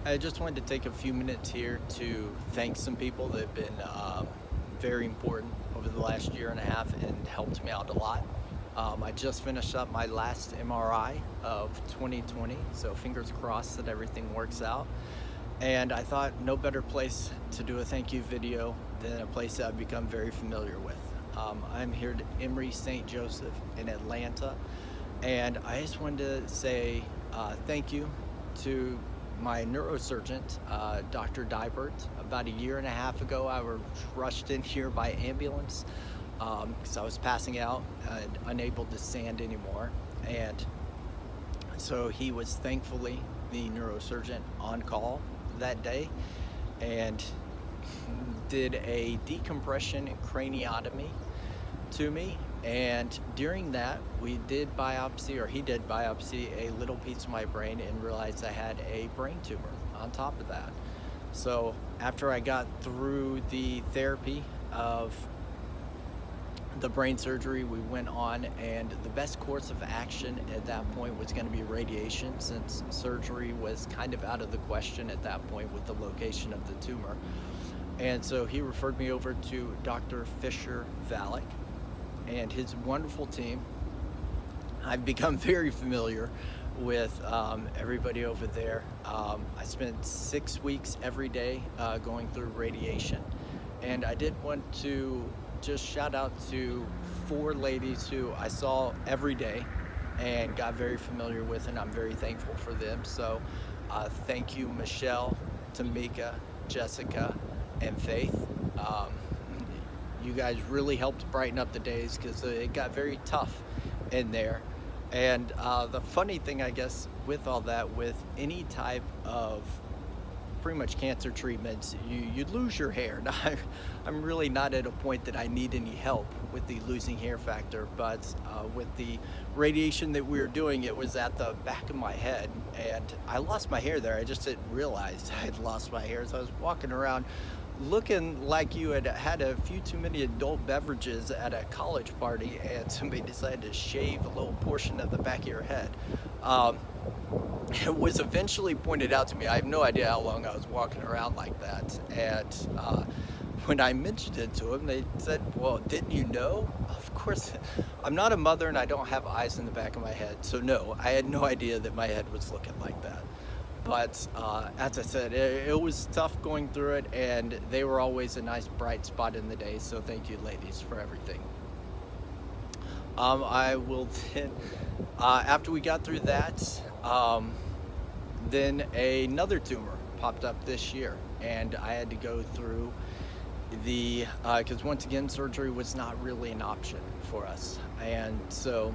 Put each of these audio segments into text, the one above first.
I just wanted to take a few minutes here to thank some people that have been very important over the last year and a half and helped me out a lot. I just finished up my last MRI of 2020, so fingers crossed that everything works out. And I thought no better place to do a thank you video than a place that I've become very familiar with. I'm here at Emory St. Joseph in Atlanta, and I just wanted to say thank you to my neurosurgeon, Dr. Dybert. About a year and a half ago, I was rushed in here by ambulance because I was passing out and unable to stand anymore. And so he was thankfully the neurosurgeon on call that day and did a decompression craniotomy to me. And during that, we did biopsy, or he did biopsy, a little piece of my brain and realized I had a brain tumor on top of that. So after I got through the therapy of the brain surgery, we went on, and the best course of action at that point was going to be radiation, since surgery was kind of out of the question at that point with the location of the tumor. And so he referred me over to Dr. Fisher Valek and his wonderful team. I've become very familiar with everybody over there. I spent 6 weeks every day going through radiation. And I did want to just shout out to 4 ladies who I saw every day and got very familiar with, and I'm very thankful for them. So thank you, Michelle, Tamika, Jessica, and Faith. You guys really helped brighten up the days because it got very tough in there. And the funny thing, I guess, with all that, with any type of pretty much cancer treatments, you lose your hair. Now, I'm really not at a point that I need any help with the losing hair factor, but with the radiation that we were doing, it was at the back of my head, and I lost my hair there. I just didn't realize I had lost my hair, so I was walking around looking like you had had a few too many adult beverages at a college party and somebody decided to shave a little portion of the back of your head. It was eventually pointed out to me. I have no idea how long I was walking around like that. And when I mentioned it to them, they said, "Well, didn't you know?" Of course, I'm not a mother and I don't have eyes in the back of my head. So no, I had no idea that my head was looking like that. But as I said, it was tough going through it, and they were always a nice bright spot in the day. So thank you, ladies, for everything. I will then, after we got through that, then another tumor popped up this year, and I had to go through the, because once again, surgery was not really an option for us. And so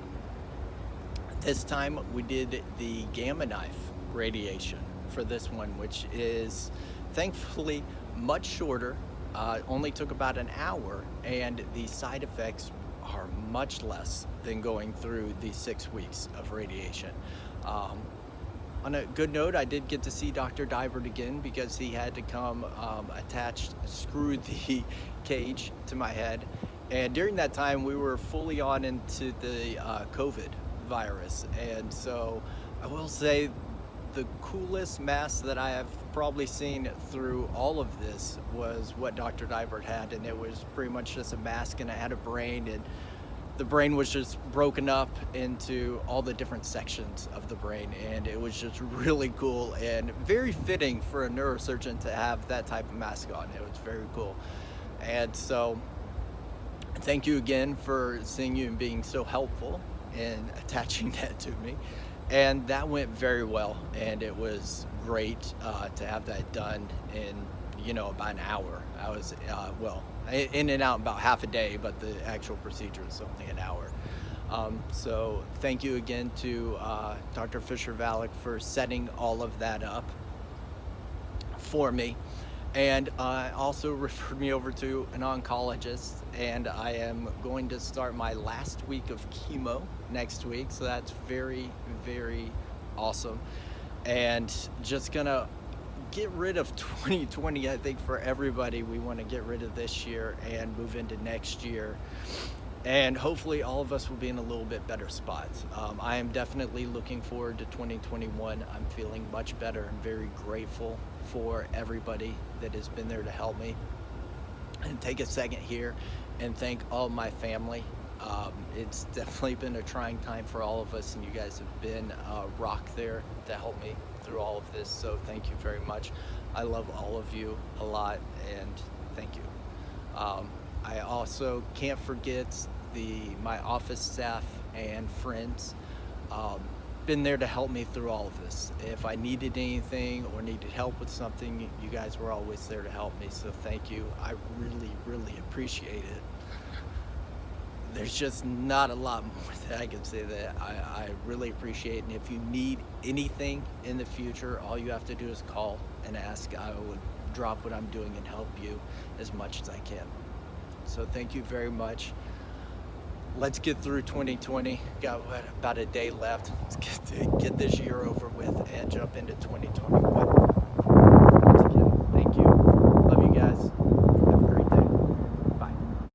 this time we did the Gamma Knife radiation for this one, which is thankfully much shorter, only took about an hour, and the side effects are much less than going through the 6 weeks of radiation. On a good note, I did get to see Dr. Dybert again because he had to come screw the cage to my head. And during that time, we were fully on into the COVID virus. And so I will say the coolest mask that I have probably seen through all of this was what Dr. Dybert had. And it was pretty much just a mask, and it had a brain, and the brain was just broken up into all the different sections of the brain, and it was just really cool and very fitting for a neurosurgeon to have that type of mask on. It was very cool. And so thank you again for seeing you and being so helpful in attaching that to me. And that went very well, and it was great to have that done in about an hour. I was in and out about half a day, but the actual procedure was only an hour. So thank you again to Dr. Fisher Valek for setting all of that up for me, and also referred me over to an oncologist, and I am going to start my last week of chemo next week, so that's very, very awesome. And just gonna get rid of 2020. I think for everybody, we want to get rid of this year and move into next year and hopefully all of us will be in a little bit better spots. I am definitely looking forward to 2021. I'm feeling much better and very grateful for everybody that has been there to help me. And take a second here and thank all my family. It's definitely been a trying time for all of us, and you guys have been a rock there to help me through all of this, so thank you very much. I love all of you a lot, and thank you. I also can't forget my office staff and friends. Been there to help me through all of this. If I needed anything or needed help with something, you guys were always there to help me, so thank you. I really appreciate it. There's just not a lot more that I can say that I really appreciate. And if you need anything in the future, all you have to do is call and ask. I would drop what I'm doing and help you as much as I can. So thank you very much. Let's get through 2020. Got about a day left. Let's get this year over with and jump into 2021.